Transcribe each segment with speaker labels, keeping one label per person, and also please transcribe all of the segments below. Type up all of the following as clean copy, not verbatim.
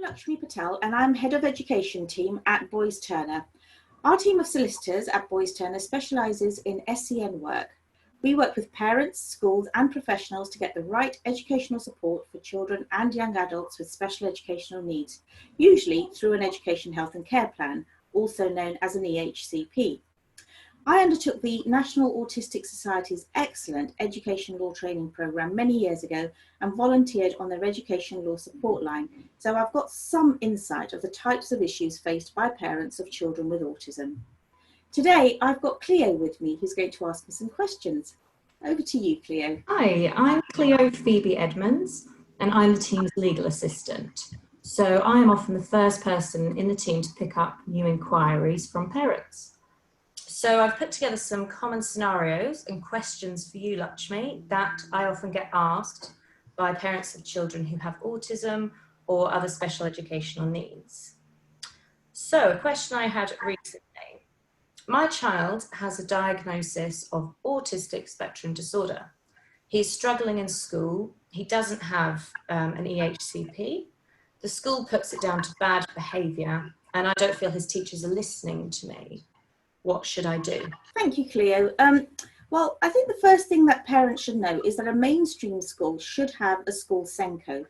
Speaker 1: Laxmi Patel and I'm Head of Education Team at Boys Turner. Our team of solicitors at Boys Turner specialises in SEN work. We work with parents, schools and professionals to get the right educational support for children and young adults with special educational needs, usually through an Education, Health and Care Plan, also known as an EHCP. I undertook the National Autistic Society's excellent Education Law Training Programme many years ago and volunteered on their Education Law Support Line, so I've got some insight of the types of issues faced by parents of children with autism. Today, I've got Cleo with me, who's going to ask me some questions. Over to you, Cleo.
Speaker 2: Hi, I'm Cleo Pheby-Edmunds, and I'm the team's legal assistant. So I'm often the first person in the team to pick up new inquiries from parents. So I've put together some common scenarios and questions for you, Laxmi, that I often get asked by parents of children who have autism or other special educational needs. So a question I had recently: my child has a diagnosis of autistic spectrum disorder. He's struggling in school. He doesn't have an EHCP. The school puts it down to bad behaviour, and I don't feel his teachers are listening to me. What should I do?
Speaker 1: Thank you, Cleo. Well, I think the first thing that parents should know is that a mainstream school should have a school SENCO.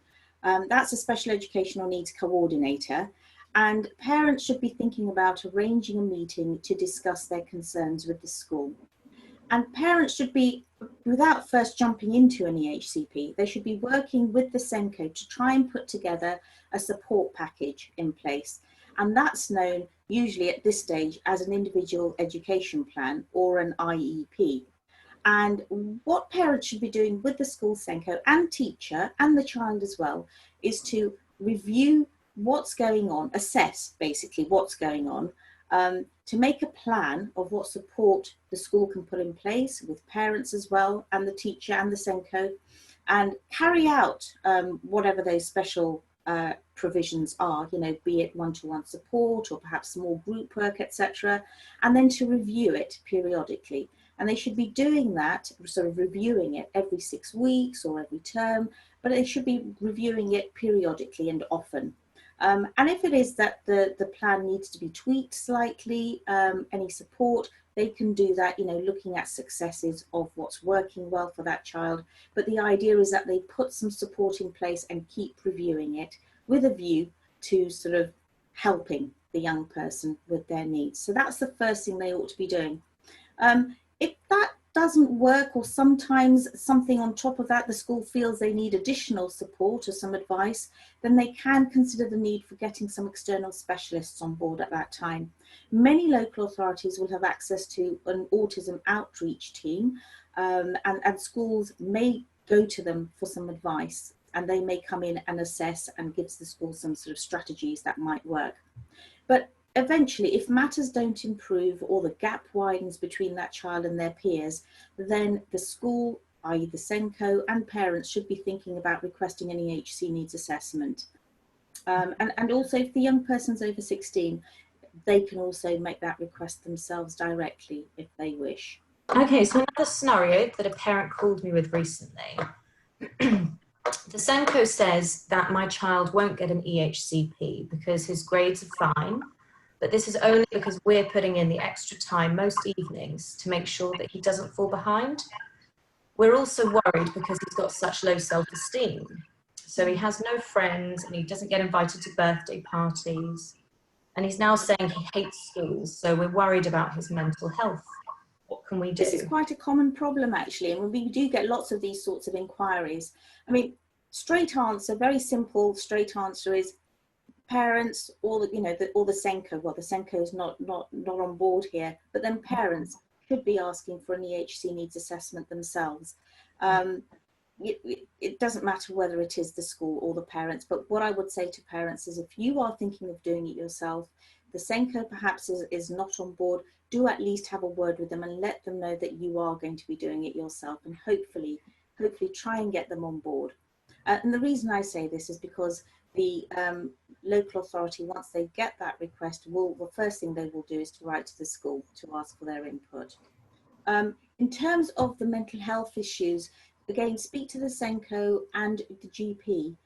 Speaker 1: That's a special educational needs coordinator, and parents should be thinking about arranging a meeting to discuss their concerns with the school. And parents should be, without first jumping into an EHCP, they should be working with the SENCO to try and put together a support package in place. And that's known usually at this stage as an individual education plan or an IEP. And what parents should be doing with the school SENCO and teacher and the child as well is to review what's going on, assess basically what's going on, to make a plan of what support the school can put in place with parents as well and the teacher and the SENCO, and carry out whatever those special provisions are, you know, be it one-to-one support or perhaps small group work, etc., and then to review it periodically. And they should be doing that, sort of reviewing it every 6 weeks or every term, but they should be reviewing it periodically and often. And if it is that the plan needs to be tweaked slightly, any support, they can do that, you know, looking at successes of what's working well for that child. But the idea is that they put some support in place and keep reviewing it with a view to sort of helping the young person with their needs. So that's the first thing they ought to be doing. If that doesn't work, or sometimes something on top of that, the school feels they need additional support or some advice, then they can consider the need for getting some external specialists on board at that time. Many local authorities will have access to an autism outreach team, and schools may go to them for some advice, and they may come in and assess and give the school some sort of strategies that might work. But eventually, if matters don't improve or the gap widens between that child and their peers, then the school, i.e. the SENCO, and parents should be thinking about requesting an EHC needs assessment. And also, if the young person's over 16, they can also make that request themselves directly if they wish.
Speaker 2: Okay, so another scenario that a parent called me with recently. The SENCO says that my child won't get an EHCP because his grades are fine, but this is only because we're putting in the extra time most evenings to make sure that he doesn't fall behind. We're also worried because he's got such low self-esteem. So he has no friends and he doesn't get invited to birthday parties. And he's now saying he hates schools, so we're worried about his mental health. What can we do?
Speaker 1: This is quite a common problem, actually, and we do get lots of these sorts of inquiries. I mean, straight answer, very simple, straight answer is parents, or the, you know, or the SENCO. Well, the SENCO is not on board here, but then parents should be asking for an EHC needs assessment themselves. It doesn't matter whether it is the school or the parents, but what I would say to parents is, if you are thinking of doing it yourself, the SENCO perhaps is not on board, do at least have a word with them and let them know that you are going to be doing it yourself, and hopefully try and get them on board. And the reason I say this is because the local authority, once they get that request, the first thing they will do is to write to the school to ask for their input. In terms of the mental health issues, again, speak to the SENCO and the GP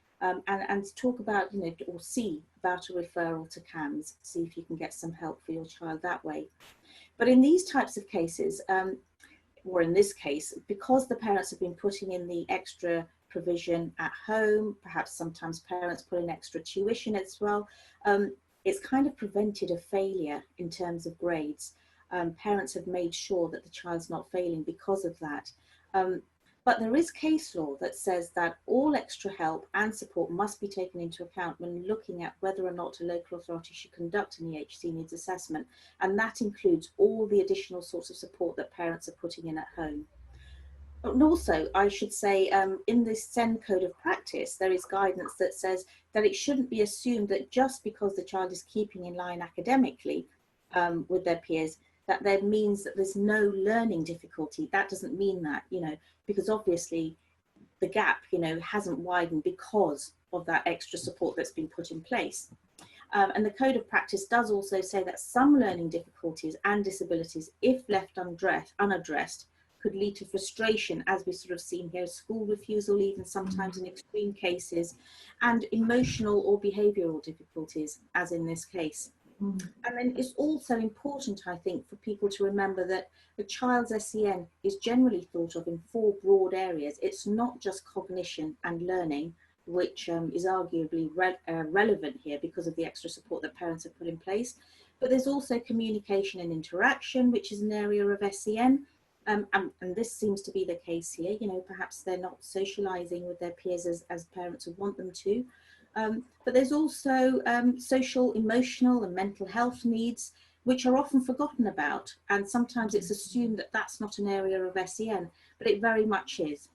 Speaker 1: and talk about, or see about a referral to CAMS, see if you can get some help for your child that way. But in these types of cases, or in this case, because the parents have been putting in the extra provision at home, perhaps sometimes parents put in extra tuition as well, it's kind of prevented a failure in terms of grades. Parents have made sure that the child's not failing because of that. But there is case law that says that all extra help and support must be taken into account when looking at whether or not a local authority should conduct an EHC needs assessment. And that includes all the additional sorts of support that parents are putting in at home. And also, I should say, in this SEN code of practice, there is guidance that says that it shouldn't be assumed that just because the child is keeping in line academically with their peers, that there means that there's no learning difficulty. That doesn't mean that, because obviously the gap, hasn't widened because of that extra support that's been put in place. And the code of practice does also say that some learning difficulties and disabilities, if left unaddressed, could lead to frustration, as we've sort of seen here, school refusal, even sometimes in extreme cases, and emotional or behavioural difficulties, as in this case. And then it's also important, I think, for people to remember that a child's SEN is generally thought of in 4 broad areas. It's not just cognition and learning, which is arguably relevant here because of the extra support that parents have put in place. But there's also communication and interaction, which is an area of SEN. And this seems to be the case here. Perhaps they're not socialising with their peers as parents would want them to. But there's also social, emotional and mental health needs, which are often forgotten about. And sometimes it's assumed that that's not an area of SEN, but it very much is.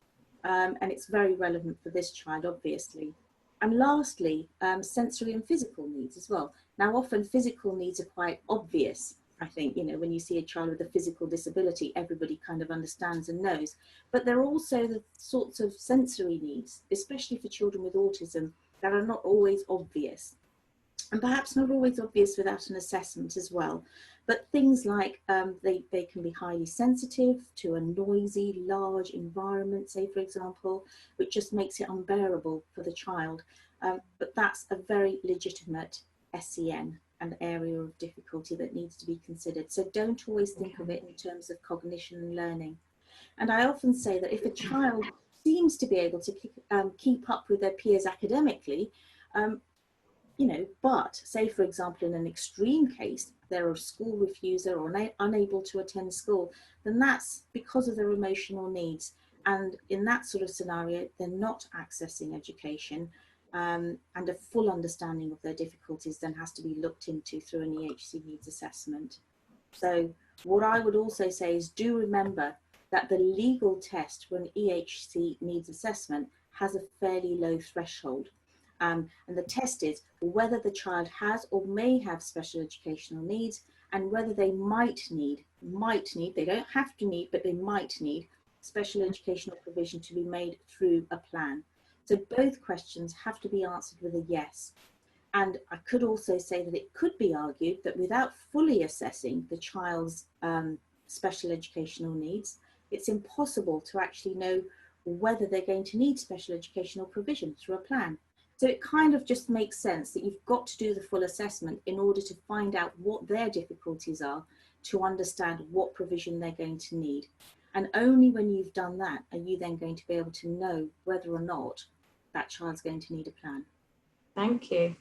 Speaker 1: And it's very relevant for this child, obviously. And lastly, sensory and physical needs as well. Now, often physical needs are quite obvious. I think, when you see a child with a physical disability, everybody kind of understands and knows. But there are also the sorts of sensory needs, especially for children with autism, that are not always obvious, and perhaps not always obvious without an assessment as well. But things like they can be highly sensitive to a noisy, large environment, say, for example, which just makes it unbearable for the child. But that's a very legitimate SEN, an area of difficulty that needs to be considered. So don't always think of it in terms of cognition and learning. And I often say that if a child seems to be able to keep up with their peers academically, but say, for example, in an extreme case, they're a school refuser or unable to attend school, then that's because of their emotional needs. And in that sort of scenario, they're not accessing education, and a full understanding of their difficulties then has to be looked into through an EHC needs assessment. So what I would also say is, do remember that the legal test for an EHC needs assessment has a fairly low threshold. And the test is whether the child has or may have special educational needs, and whether they might need, they don't have to need, but they might need special educational provision to be made through a plan. So both questions have to be answered with a yes. And I could also say that it could be argued that without fully assessing the child's special educational needs, it's impossible to actually know whether they're going to need special educational provision through a plan. So it kind of just makes sense that you've got to do the full assessment in order to find out what their difficulties are, to understand what provision they're going to need. And only when you've done that are you then going to be able to know whether or not that child's going to need a plan.
Speaker 2: Thank you.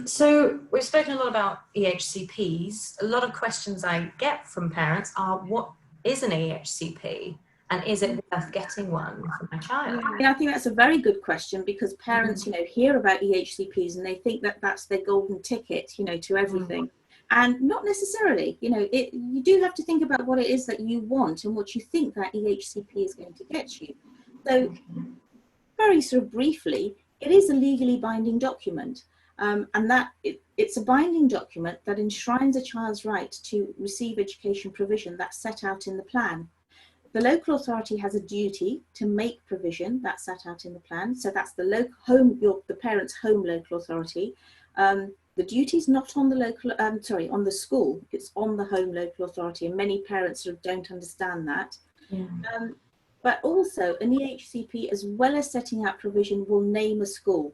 Speaker 2: So we've spoken a lot about EHCPs. A lot of questions I get from parents are, what is an EHCP? And is it worth getting one for my child?
Speaker 1: Yeah, I think that's a very good question, because parents, hear about EHCPs and they think that that's their golden ticket, to everything. And not necessarily, you do have to think about what it is that you want and what you think that EHCP is going to get you. So very sort of briefly, it is a legally binding document. And that it's a binding document that enshrines a child's right to receive education provision that's set out in the plan. The local authority has a duty to make provision that's set out in the plan. So that's the the parent's home local authority. The duty is not on the on the school. It's on the home local authority, and many parents sort of don't understand that. But also an EHCP, as well as setting out provision, will name a school.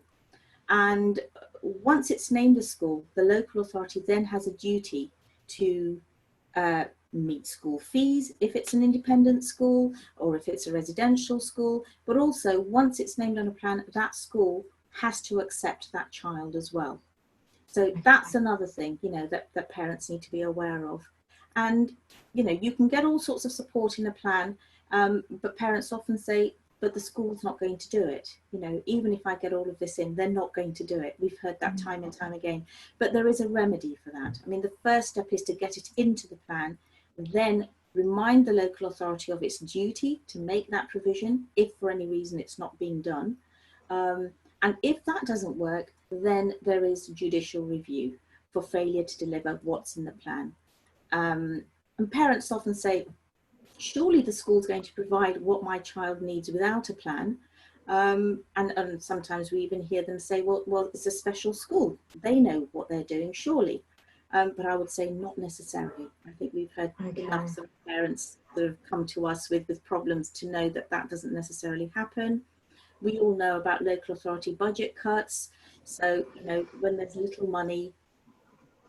Speaker 1: And once it's named a school, the local authority then has a duty to meet school fees if it's an independent school or if it's a residential school. But also, once it's named on a plan, that school has to accept that child as well. So that's another thing, you know, that parents need to be aware of. And, you know, you can get all sorts of support in a plan, but parents often say, but the school's not going to do it. You know, even if I get all of this in, they're not going to do it. We've heard that time and time again. But there is a remedy for that. I mean, the first step is to get it into the plan, then remind the local authority of its duty to make that provision if for any reason it's not being done. And if that doesn't work, then there is judicial review for failure to deliver what's in the plan. And parents often say, surely the school's going to provide what my child needs without a plan. And sometimes we even hear them say, well, it's a special school. They know what they're doing, surely. But I would say not necessarily. I think we've had enough sort of parents that have come to us with problems to know that that doesn't necessarily happen. We all know about local authority budget cuts. So, you know, when there's little money,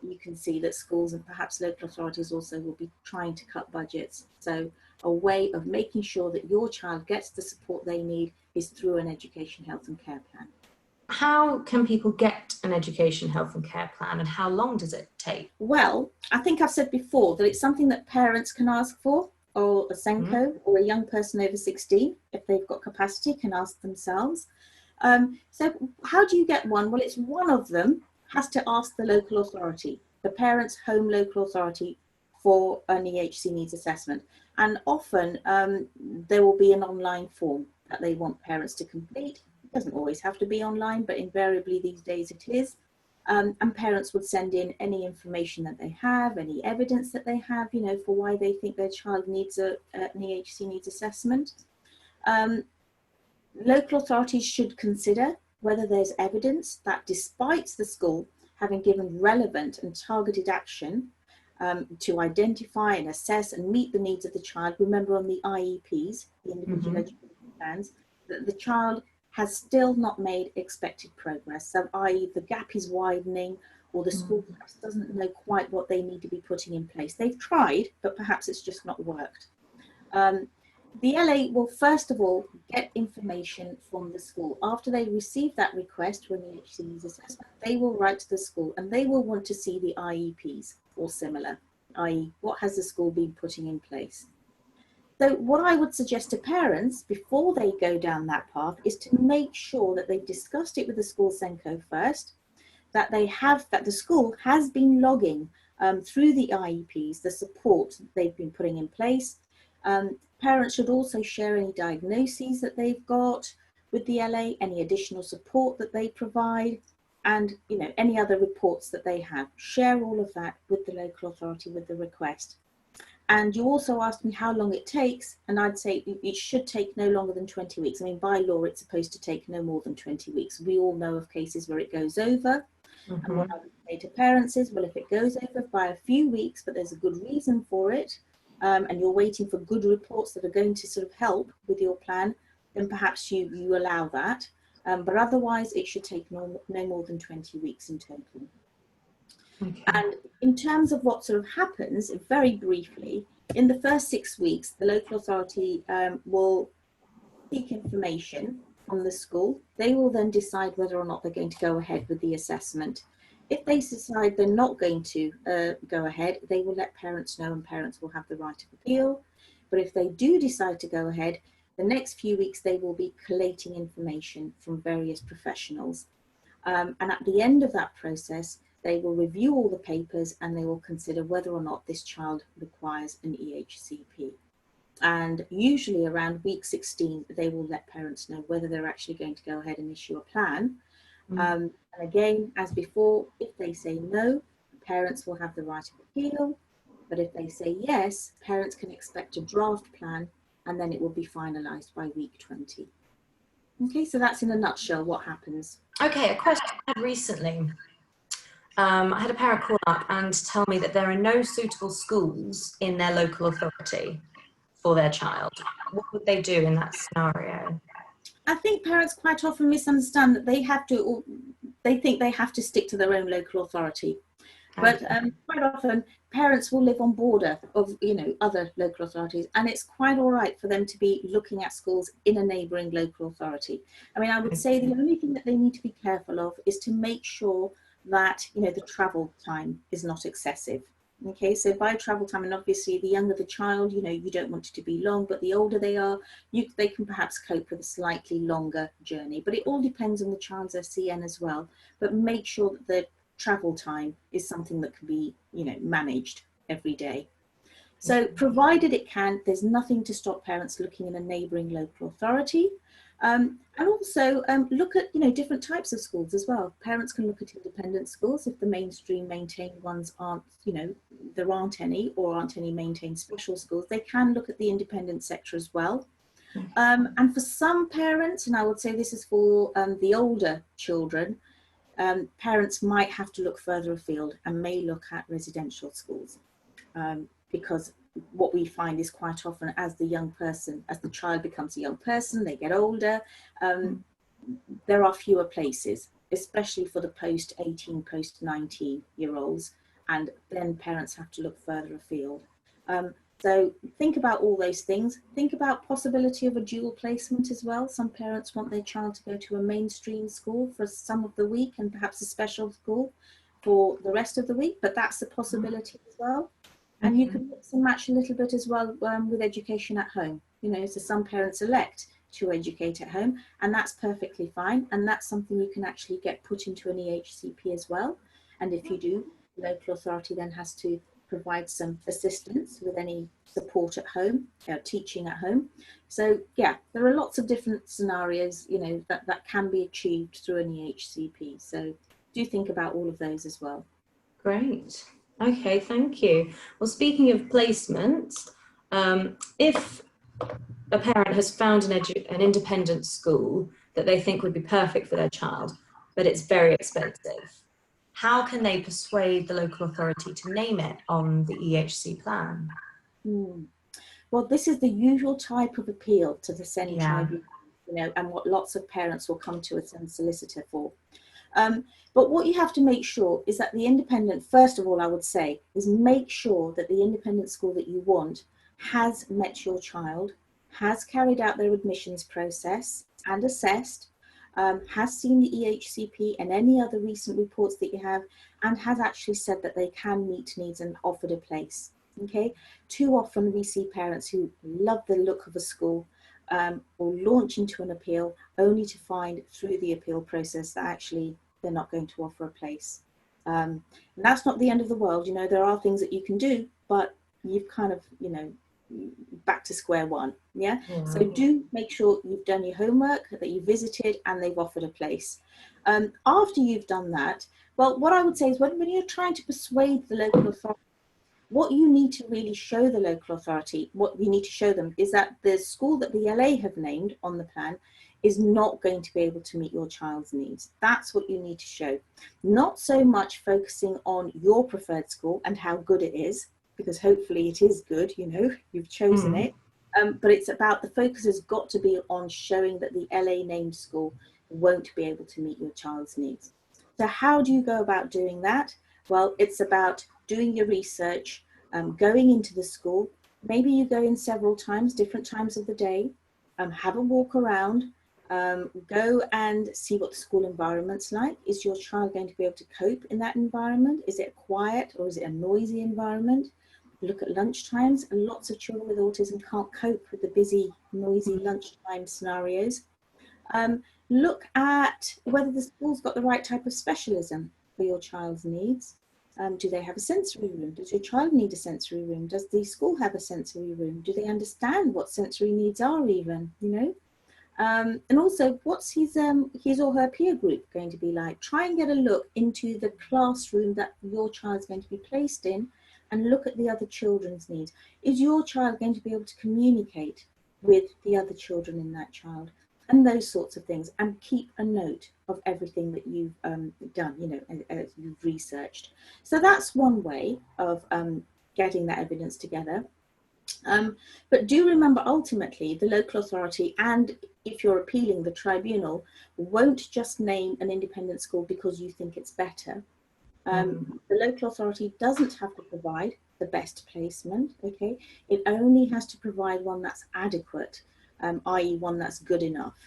Speaker 1: you can see that schools and perhaps local authorities also will be trying to cut budgets. So a way of making sure that your child gets the support they need is through an education, health and care plan.
Speaker 2: How can people get an education, health and care plan, and how long does it take?
Speaker 1: Well, I think I've said before that it's something that parents can ask for, or a SENCO, or a young person over 16, if they've got capacity, can ask themselves. So how do you get one? Well, it's one of them has to ask the local authority, the parent's home local authority, for an EHC needs assessment. And often there will be an online form that they want parents to complete. It doesn't always have to be online, but invariably these days it is. And parents would send in any information that they have, any evidence that they have, you know, for why they think their child needs an EHC needs assessment. Local authorities should consider whether there's evidence that despite the school having given relevant and targeted action to identify and assess and meet the needs of the child, remember on the IEPs, the individual education plans, that the child has still not made expected progress. So i.e. the gap is widening, or the school perhaps doesn't know quite what they need to be putting in place. They've tried, but perhaps it's just not worked. The LA will first of all get information from the school. After they receive that request for an EHC needs assessment, they will write to the school and they will want to see the IEPs or similar, i.e. what has the school been putting in place. So what I would suggest to parents before they go down that path is to make sure that they've discussed it with the school SENCO first, that the school has been logging through the IEPs the support that they've been putting in place. Parents should also share any diagnoses that they've got with the LA, any additional support that they provide, and, you know, any other reports that they have. Share all of that with the local authority with the request. And you also asked me how long it takes, and I'd say it should take no longer than 20 weeks. I mean, by law, it's supposed to take no more than 20 weeks. We all know of cases where it goes over. And what I would say to parents is, well, if it goes over by a few weeks, but there's a good reason for it, and you're waiting for good reports that are going to sort of help with your plan, then perhaps you allow that. But otherwise, it should take no more than 20 weeks in total. Okay. And in terms of what sort of happens, very briefly, in the first 6 weeks, the local authority will seek information from the school. They will then decide whether or not they're going to go ahead with the assessment. If they decide they're not going to go ahead, they will let parents know, and parents will have the right of appeal. But if they do decide to go ahead, the next few weeks they will be collating information from various professionals. And at the end of that process, they will review all the papers and they will consider whether or not this child requires an EHCP. And usually around week 16, they will let parents know whether they're actually going to go ahead and issue a plan. And again, as before, if they say no, parents will have the right of appeal. But if they say yes, parents can expect a draft plan and then it will be finalised by week 20. Okay, so that's in a nutshell what happens.
Speaker 2: Okay, a question I had recently. I had a parent call up and tell me that there are no suitable schools in their local authority. for their child? What would they do in that scenario?
Speaker 1: I think parents quite often misunderstand that they have to, or they think they have to stick to their own local authority. But quite often parents will live on border of, you know, other local authorities, and it's quite all right for them to be looking at schools in a neighbouring local authority. I mean, I would say the only thing that they need to be careful of is to make sure that, you know, the travel time is not excessive. Okay, so by travel time, and obviously the younger the child, you know, you don't want it to be long, but the older they are, they can perhaps cope with a slightly longer journey. But it all depends on the child's SEN as well. But make sure that the travel time is something that can be, you know, managed every day. So provided it can, there's nothing to stop parents looking in a neighbouring local authority. And also look at, you know, different types of schools as well. Parents can look at independent schools if the mainstream maintained ones aren't, you know, there aren't any, or aren't any maintained special schools. They can look at the independent sector as well. And for some parents, and I would say this is for the older children, parents might have to look further afield and may look at residential schools, because what we find is quite often as the child becomes a young person, they get older, there are fewer places, especially for the post-18, post-19-year-olds, and then parents have to look further afield. So think about all those things. Think about possibility of a dual placement as well. Some parents want their child to go to a mainstream school for some of the week and perhaps a special school for the rest of the week, but that's a possibility as well. And you can mix and match a little bit as well with education at home. You know, so some parents elect to educate at home, and that's perfectly fine. And that's something you can actually get put into an EHCP as well. And if you do, the local authority then has to provide some assistance with any support at home, teaching at home. So yeah, there are lots of different scenarios, you know, that can be achieved through an EHCP. So do think about all of those as well.
Speaker 2: Great. Okay, thank you. Well, speaking of placements, if a parent has found an independent school that they think would be perfect for their child, but it's very expensive, how can they persuade the local authority to name it on the EHC plan?
Speaker 1: Well, this is the usual type of appeal to the SEN
Speaker 2: Yeah.
Speaker 1: tribunal, you know, and what lots of parents will come to a SEN solicitor for. But what you have to make sure is that the independent, first of all, I would say, is make sure that the independent school that you want has met your child, has carried out their admissions process and assessed, has seen the EHCP and any other recent reports that you have, and has actually said that they can meet needs and offered a place. Okay, too often we see parents who love the look of a school, or launch into an appeal only to find through the appeal process that actually they're not going to offer a place. And that's not the end of the world. You know, there are things that you can do, but you've kind of, you know, back to square one. Yeah. So do make sure you've done your homework, that you visited and they've offered a place. After you've done that, well, what I would say is when you're trying to persuade the local authority, what you need to really show the local authority, what you need to show them is that the school that the LA have named on the plan is not going to be able to meet your child's needs. That's what you need to show. Not so much focusing on your preferred school and how good it is, because hopefully it is good, you know, you've chosen it. But it's about, the focus has got to be on showing that the LA named school won't be able to meet your child's needs. So how do you go about doing that? Well, it's about doing your research, going into the school. Maybe you go in several times, different times of the day, have a walk around, go and see what the school environment's like. Is your child going to be able to cope in that environment? Is it quiet or is it a noisy environment? Look at lunch times. Lots of children with autism can't cope with the busy, noisy lunchtime scenarios. Look at whether the school's got the right type of specialism for your child's needs. Do they have a sensory room? Does your child need a sensory room? Does the school have a sensory room? Do they understand what sensory needs are even, you know? And also, what's his or her peer group going to be like? Try and get a look into the classroom that your child's going to be placed in and look at the other children's needs. Is your child going to be able to communicate with the other children in that child? And those sorts of things, and keep a note of everything that you've done, you know, as you've researched. So that's one way of getting that evidence together. But do remember, ultimately, the local authority, and if you're appealing, the tribunal, won't just name an independent school because you think it's better. The local authority doesn't have to provide the best placement, okay? It only has to provide one that's adequate, i.e. one that's good enough.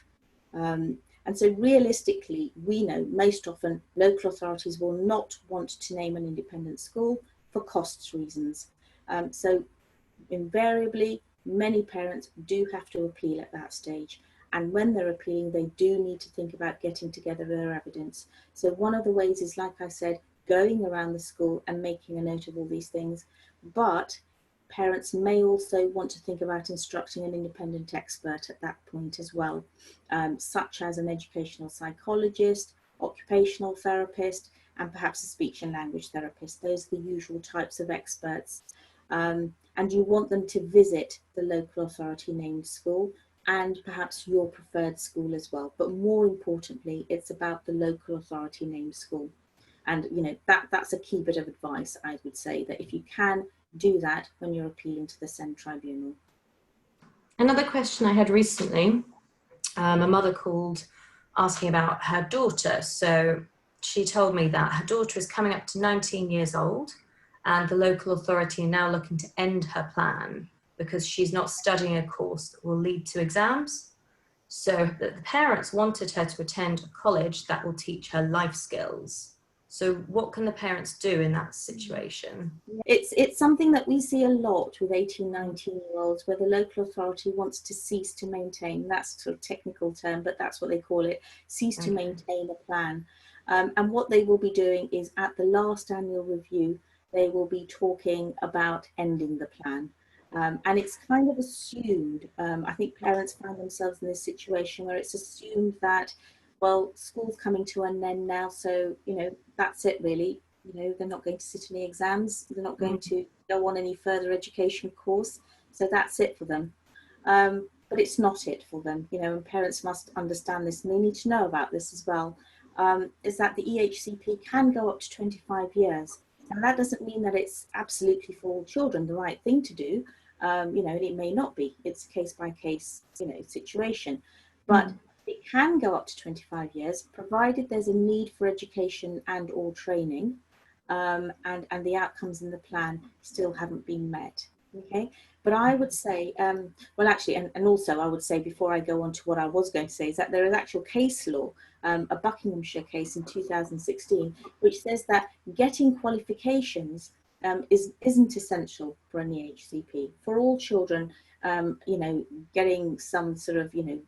Speaker 1: And so realistically, we know most often local authorities will not want to name an independent school for costs reasons. So invariably, many parents do have to appeal at that stage. And when they're appealing, they do need to think about getting together their evidence. So one of the ways is, like I said, going around the school and making a note of all these things. But parents may also want to think about instructing an independent expert at that point as well, such as an educational psychologist, occupational therapist, and perhaps a speech and language therapist. Those are the usual types of experts. And you want them to visit the local authority named school and perhaps your preferred school as well. But more importantly, it's about the local authority named school. And you know, that's a key bit of advice, I would say, that if you can do that when you're appealing to the SEN tribunal.
Speaker 2: Another question I had recently, a mother called asking about her daughter. So she told me that her daughter is coming up to 19 years old and the local authority are now looking to end her plan because she's not studying a course that will lead to exams. So the parents wanted her to attend a college that will teach her life skills. So what can the parents do in that situation?
Speaker 1: It's something that we see a lot with 18, 19-year-olds, where the local authority wants to cease to maintain, that's sort of technical term, but that's what they call it, cease to maintain a plan. And what they will be doing is at the last annual review, they will be talking about ending the plan. And it's kind of assumed, I think parents find themselves in this situation where it's assumed that, well, school's coming to an end now, so, you know, that's it really. You know, they're not going to sit any exams, they're not going to go on any further education course, so that's it for them. But it's not it for them, you know, and parents must understand this, and they need to know about this as well, is that the EHCP can go up to 25 years. And that doesn't mean that it's absolutely for all children the right thing to do, you know, and it may not be. It's a case by case, you know, situation. But it can go up to 25 years, provided there's a need for education and or training, and the outcomes in the plan still haven't been met. Okay, but I would say, well, actually, and also I would say, before I go on to what I was going to say, is that there is actual case law, a Buckinghamshire case in 2016, which says that getting qualifications isn't essential for an EHCP. For all children, you know, getting some sort of, you know,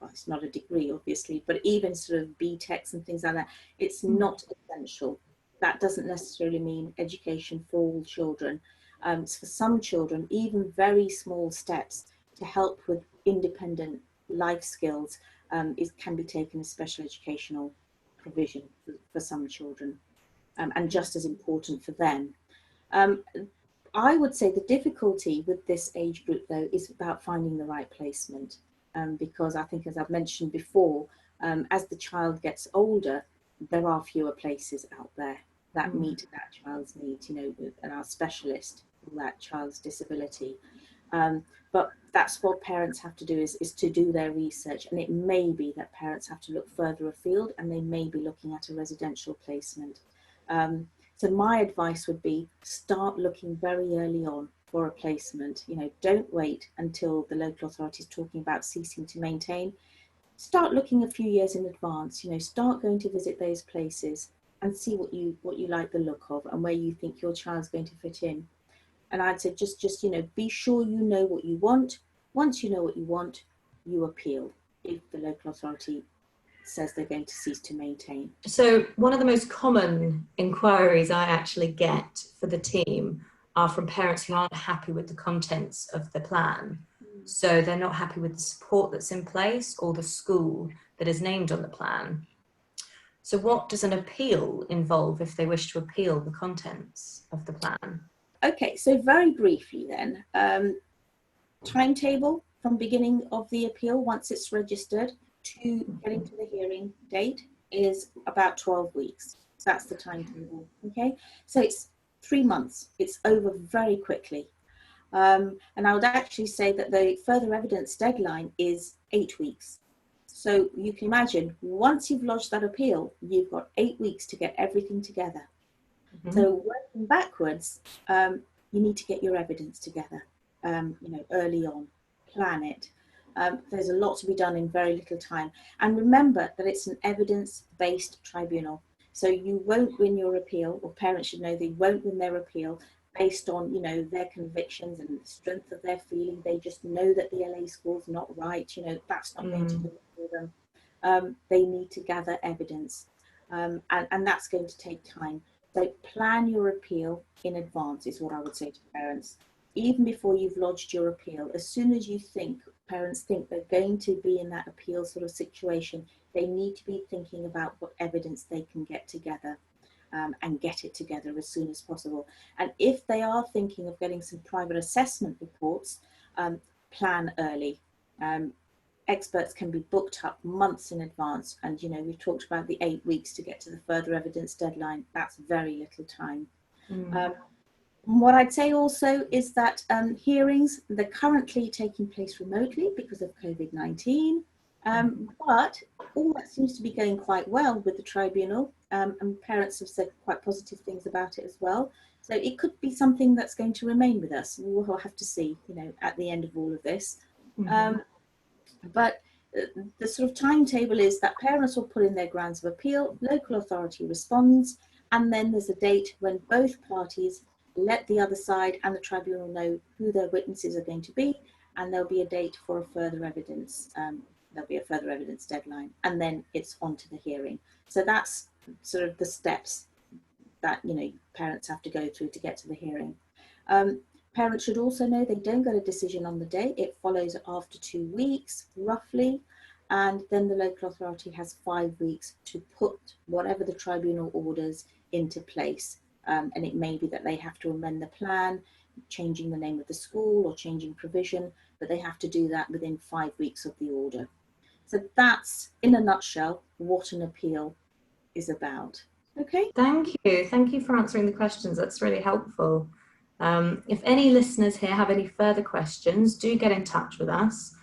Speaker 1: well, it's not a degree, obviously, but even sort of BTECs and things like that, it's not essential. That doesn't necessarily mean education for all children. So for some children, even very small steps to help with independent life skills can be taken as special educational provision for some children, and just as important for them. I would say the difficulty with this age group, though, is about finding the right placement, because I think, as I've mentioned before, as the child gets older, there are fewer places out there that meet that child's needs, you know, and are specialist for that child's disability. But that's what parents have to do, is to do their research. And it may be that parents have to look further afield, and they may be looking at a residential placement. So my advice would be, start looking very early on for a placement. You know, don't wait until the local authority is talking about ceasing to maintain. Start looking a few years in advance. You know, start going to visit those places and see what you like the look of and where you think your child's going to fit in. And I'd say just you know, be sure you know what you want. Once you know what you want, you appeal if the local authority says they're going to cease to maintain.
Speaker 2: So one of the most common inquiries I actually get for the team are from parents who aren't happy with the contents of the plan. So they're not happy with the support that's in place or the school that is named on the plan. So what does an appeal involve if they wish to appeal the contents of the plan?
Speaker 1: Okay, so very briefly then, timetable from beginning of the appeal, once it's registered, to getting to the hearing date is about 12 weeks. That's the timetable, okay? So it's 3 months. It's over very quickly. And I would actually say that the further evidence deadline is 8 weeks. So you can imagine, once you've lodged that appeal, you've got 8 weeks to get everything together. So working backwards, you need to get your evidence together, early on, plan it. There's a lot to be done in very little time. And remember that it's an evidence-based tribunal. So you won't win your appeal, or parents should know they won't win their appeal based on, their convictions and the strength of their feeling. They just know that the LA score's not right. That's not going to do it for them. They need to gather evidence, and that's going to take time. So plan your appeal in advance is what I would say to parents. Even before you've lodged your appeal, as soon as parents think they're going to be in that appeal sort of situation, they need to be thinking about what evidence they can get together, and get it together as soon as possible. And if they are thinking of getting some private assessment reports, plan early. Experts can be booked up months in advance, and we've talked about the 8 weeks to get to the further evidence deadline. That's very little time. What I'd say also is that hearings, they're currently taking place remotely because of COVID-19, but all that seems to be going quite well with the tribunal, and parents have said quite positive things about it as well. So it could be something that's going to remain with us. We'll have to see, at the end of all of this. But the sort of timetable is that parents will put in their grounds of appeal, local authority responds, and then there's a date when both parties let the other side and the tribunal know who their witnesses are going to be, and there'll be a date for a further evidence. There'll be a further evidence deadline, and then it's on to the hearing. So that's sort of the steps that parents have to go through to get to the hearing. Parents should also know they don't get a decision on the day. It follows after 2 weeks, roughly, and then the local authority has 5 weeks to put whatever the tribunal orders into place. And it may be that they have to amend the plan, changing the name of the school or changing provision, but they have to do that within 5 weeks of the order. So that's, in a nutshell, what an appeal is about. Okay.
Speaker 2: Thank you. Thank you for answering the questions. That's really helpful. If any listeners here have any further questions, do get in touch with us.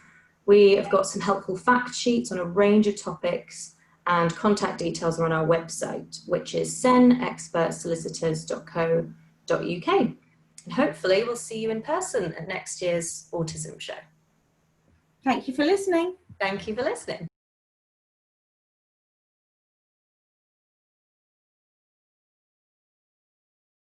Speaker 2: We have got some helpful fact sheets on a range of topics, and contact details are on our website, which is senexpertsolicitors.co.uk. And hopefully we'll see you in person at next year's Autism Show.
Speaker 1: Thank you for listening.
Speaker 2: Thank you for listening.